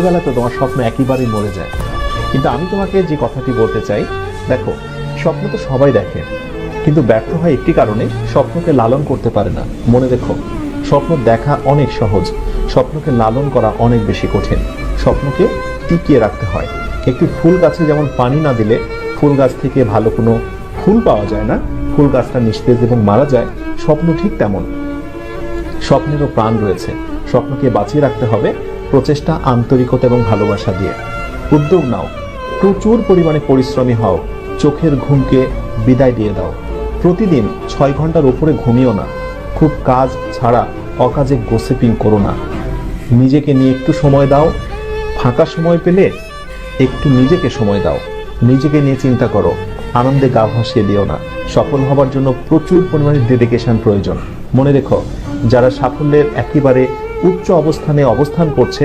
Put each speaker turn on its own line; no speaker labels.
বেলা তো তোমার স্বপ্ন একেবারেই মরে যায়। কিন্তু আমি তোমাকে যে কথাটি বলতে চাই, দেখো, স্বপ্ন তো সবাই দেখে, কিন্তু ব্যর্থ হয় একটি কারণে, স্বপ্নকে লালন করতে পারে না। মনে রেখো, স্বপ্ন দেখা অনেক সহজ, স্বপ্নকে লালন করা অনেক বেশি কঠিন। স্বপ্নকে টিকিয়ে রাখতে হয়। একটি ফুল গাছে যেমন পানি না দিলে ফুল গাছ থেকে ভালো কোনো ফুল পাওয়া যায় না, ফুল গাছটা নিস্তেজ এবং মারা যায়, স্বপ্ন ঠিক তেমন। স্বপ্নেরও প্রাণ রয়েছে। স্বপ্নকে বাঁচিয়ে রাখতে হবে প্রচেষ্টা, আন্তরিকতা এবং ভালোবাসা দিয়ে। উদ্যোগ নাও, প্রচুর পরিমাণে পরিশ্রমী হও, চোখের ঘুমকে বিদায় দিয়ে দাও। প্রতিদিন 6 ঘন্টার উপরে ঘুমিও না। খুব কাজ ছাড়া অকাজে গোসিপিং করো না। নিজেকে নিয়ে একটু সময় দাও। ফাঁকা সময় পেলে একটু নিজেকে সময় দাও। নিজেকে নিয়ে চিন্তা করো, আনন্দে গা ভাসিয়ে দিও না। সফল হবার জন্য প্রচুর পরিমাণে ডেডিকেশন প্রয়োজন। মনে রেখো, যারা সাফল্যের একেবারে উচ্চ অবস্থানে অবস্থান করছে